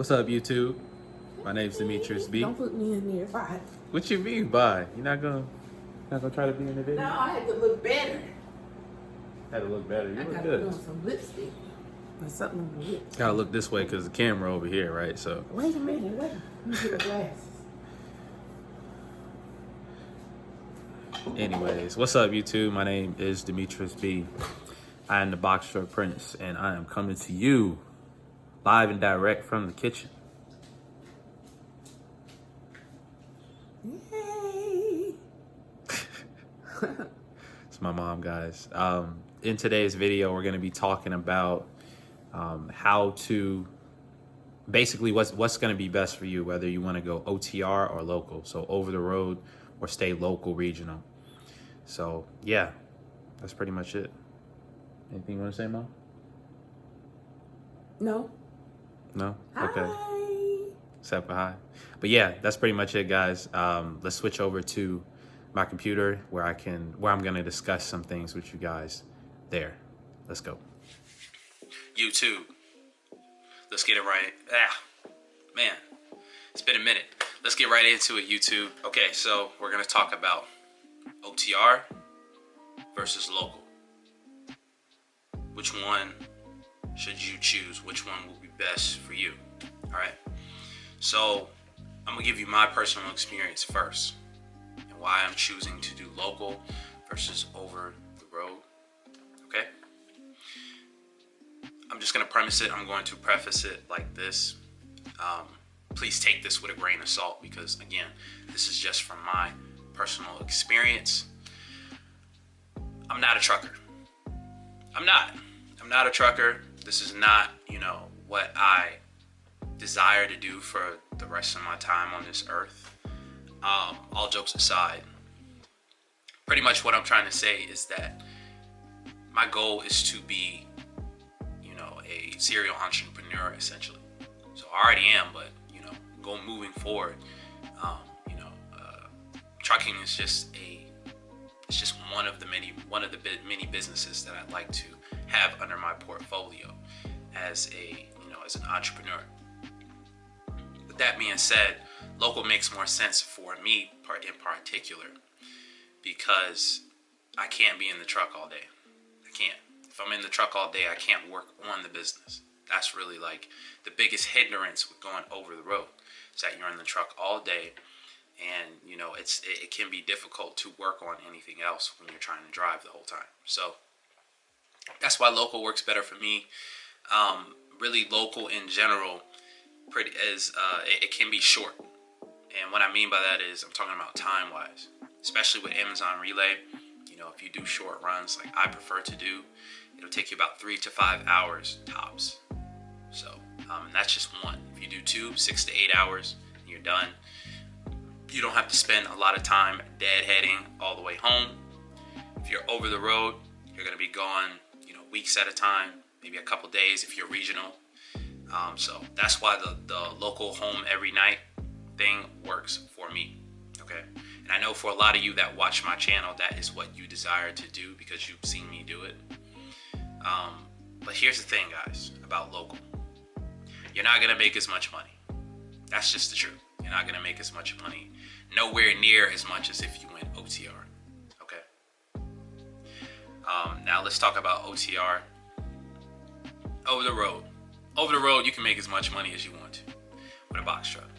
What's up, YouTube? My name's Demetrius B. Don't put me in there. Bye. What you mean by? You're not gonna try to be in the video? No, I had to look better. Had to look better. You I look gotta good. put on some lipstick or something on the lips. Gotta look this way because the camera over here, right? So. Wait a minute. Wait. Let me get the glasses. Anyways, what's up, YouTube? My name is Demetrius B. I am the Boxer Apprentice, and I am coming to you live and direct from the kitchen. Yay! It's my mom, guys. In today's video, we're going to be talking about how to basically what's going to be best for you, whether you want to go OTR or local, so over the road, or stay local, regional. So yeah, that's pretty much it. Anything you want to say, Mom? No. No? Hi. Okay. Except for hi. But yeah, that's pretty much it, guys. Let's switch over to my computer where I'm gonna discuss some things with you guys there. Let's go. YouTube. Let's get it right. Man, it's been a minute. Let's get right into it, YouTube. Okay, so we're gonna talk about OTR versus local. Which one should you choose? Which one will be best for you? All right. So I'm gonna give you my personal experience first and why I'm choosing to do local versus over the road. Okay. I'm just gonna premise it. I'm going to preface it like this. Please take this with a grain of salt because again, this is just from my personal experience. I'm not a trucker. I'm not a trucker. This is not, what I desire to do for the rest of my time on this earth. All jokes aside, pretty much what I'm trying to say is that my goal is to be, a serial entrepreneur essentially. So I already am, but moving forward, trucking is just one of the many businesses that I'd like to have under my portfolio as an entrepreneur. With that being said, local makes more sense for me in particular because I can't be in the truck all day. I can't. If I'm in the truck all day, I can't work on the business. That's really like the biggest hindrance with going over the road is that you're in the truck all day. And, it can be difficult to work on anything else when you're trying to drive the whole time. So that's why local works better for me. Really, local in general, it can be short. And what I mean by that is I'm talking about time-wise, especially with Amazon Relay. If you do short runs like I prefer to do, it'll take you about 3 to 5 hours tops. So, and that's just one. If you do 2, 6 to 8 hours, and you're done. You don't have to spend a lot of time deadheading all the way home. If you're over the road, you're going to be gone, weeks at a time, maybe a couple days if you're regional. So that's why the local home every night thing works for me. Okay. And I know for a lot of you that watch my channel, that is what you desire to do because you've seen me do it. But here's the thing, guys, about local. You're not going to make as much money. That's just the truth. You're not going to make as much money. Nowhere near as much as if you went OTR. Okay. Now let's talk about OTR. Over the road. Over the road, you can make as much money as you want to with a box truck.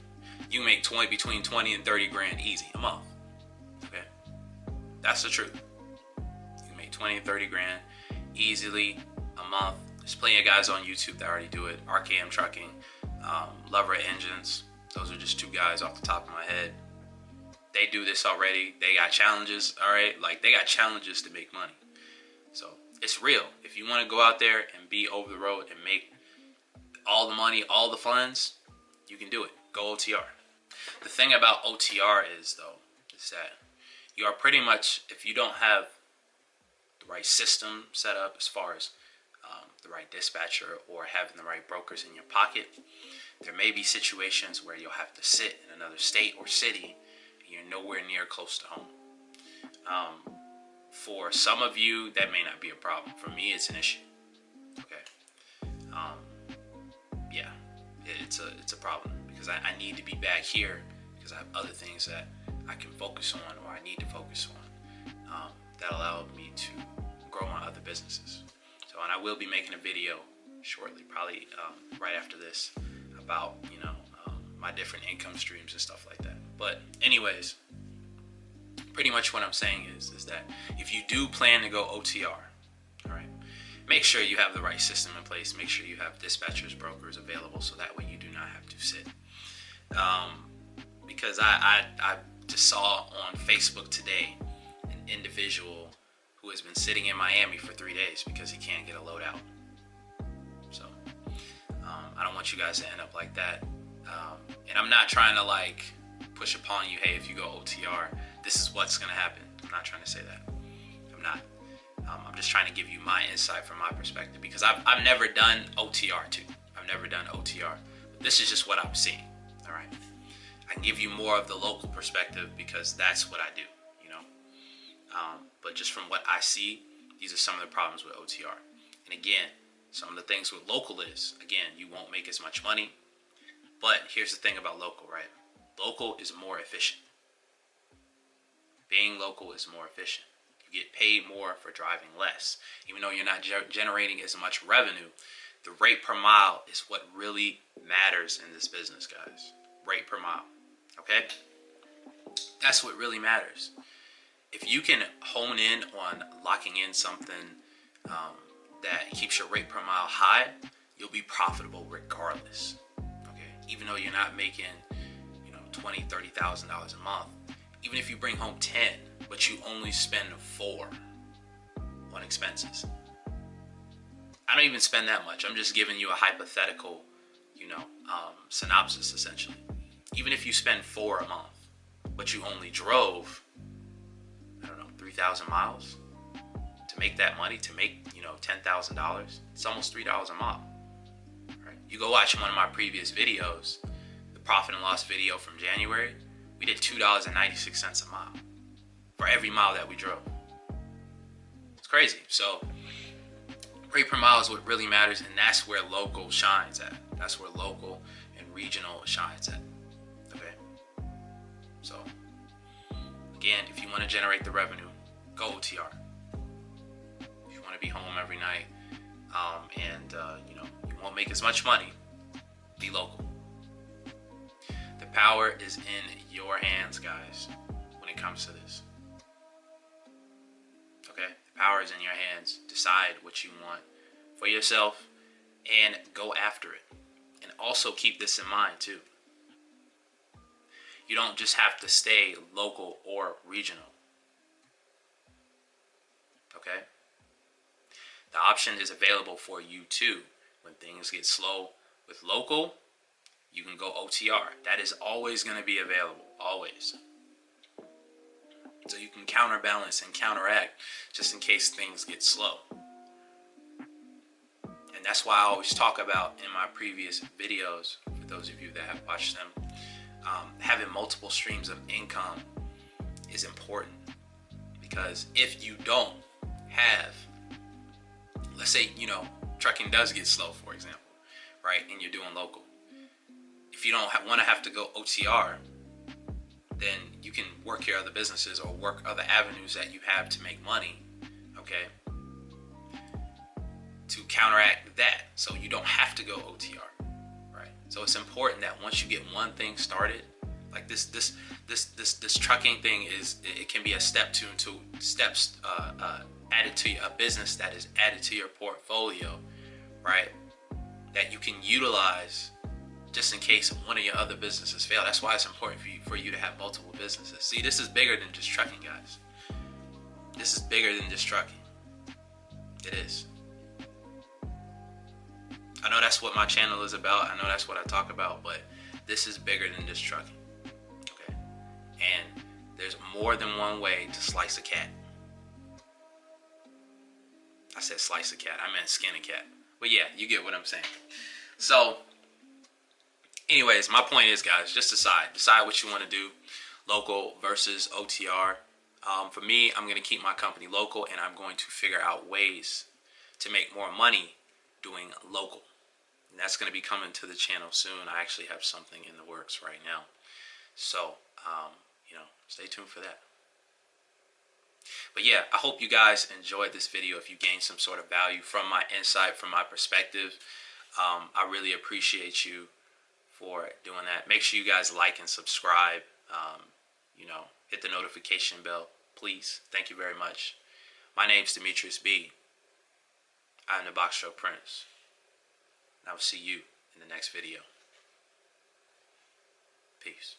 You can make between 20 and 30 grand easy a month. Okay. That's the truth. You can make 20 and 30 grand easily a month. There's plenty of guys on YouTube that already do it. RKM Trucking, Lover Engines. Those are just 2 guys off the top of my head. They do this already. They got challenges, all right? Like, they got challenges to make money. So, it's real. If you want to go out there and be over the road and make all the money, all the funds, you can do it. Go OTR. The thing about OTR is that you are pretty much, if you don't have the right system set up as far as the right dispatcher or having the right brokers in your pocket, there may be situations where you'll have to sit in another state or city and you're nowhere near close to home. For some of you, that may not be a problem. For me, it's an issue. Okay. Yeah, it's a problem because I need to be back here because I have other things that I can focus on or I need to focus on that allow me to grow my other businesses. So, and I will be making a video shortly, probably right after this, about my different income streams and stuff like that. But anyways, pretty much what I'm saying is that if you do plan to go OTR, all right, make sure you have the right system in place. Make sure you have dispatchers, brokers available, so that way you do not have to sit. Because I just saw on Facebook today an individual who has been sitting in Miami for 3 days because he can't get a load out. So I don't want you guys to end up like that. And I'm not trying to like push upon you, hey, if you go OTR, this is what's going to happen. I'm not trying to say that. I'm not. I'm just trying to give you my insight from my perspective because I've never done OTR too. I've never done OTR. But this is just what I'm seeing. All right. I can give you more of the local perspective because that's what I do, but just from what I see, these are some of the problems with OTR. And again, some of the things with local is, again, you won't make as much money. But here's the thing about local, right? Local is more efficient. Being local is more efficient. You get paid more for driving less. Even though you're not generating as much revenue, the rate per mile is what really matters in this business, guys. Rate per mile. Okay? That's what really matters. If you can hone in on locking in something that keeps your rate per mile high, you'll be profitable regardless. Okay? Even though you're not making, $20,000, $30,000 a month. Even if you bring home 10, but you only spend 4 on expenses. I don't even spend that much. I'm just giving you a hypothetical, synopsis essentially. Even if you spend 4 a month, but you only drove, 3,000 miles to make that money, to make, $10,000, it's almost $3 a mile. Right? You go watch one of my previous videos, the profit and loss video from January, we did $2.96 a mile for every mile that we drove. It's crazy. So rate per mile is what really matters, and that's where local shines at. That's where local and regional shines at. Okay? So again, if you want to generate the revenue, go OTR. If you want to be home every night and you won't make as much money, be local. The power is in your hands, guys, when it comes to this. Okay? The power is in your hands. Decide what you want for yourself and go after it. And also keep this in mind too. You don't just have to stay local or regional. Okay? The option is available for you too. When things get slow with local, you can go OTR. That is always going to be available. Always. So you can counterbalance and counteract just in case things get slow. And that's why I always talk about in my previous videos, for those of you that have watched them, having multiple streams of income is important. Because if you don't have, let's say, trucking does get slow, for example, right? And you're doing local. If you don't want to have to go OTR, then you can work your other businesses or work other avenues that you have to make money, okay? To counteract that, so you don't have to go OTR, right? So it's important that once you get one thing started, like this trucking thing it can be a step to steps added to a business that is added to your portfolio, right? That you can utilize just in case one of your other businesses fail. That's why it's important for you to have multiple businesses. See, this is bigger than just trucking, guys. This is bigger than just trucking. It is. I know that's what my channel is about. I know that's what I talk about, but this is bigger than just trucking. Okay? And there's more than one way to slice a cat. I said slice a cat. I meant skin a cat. But yeah, you get what I'm saying. So, anyways, my point is, guys, just decide what you want to do, local versus OTR. For me, I'm going to keep my company local, and I'm going to figure out ways to make more money doing local. And that's going to be coming to the channel soon. I actually have something in the works right now. So, stay tuned for that. But yeah, I hope you guys enjoyed this video. If you gained some sort of value from my insight, from my perspective, I really appreciate you for doing that. Make sure you guys like and subscribe. Hit the notification bell, please. Thank you very much. My name's Demetrius B. I'm the Box Show Prince. And I will see you in the next video. Peace.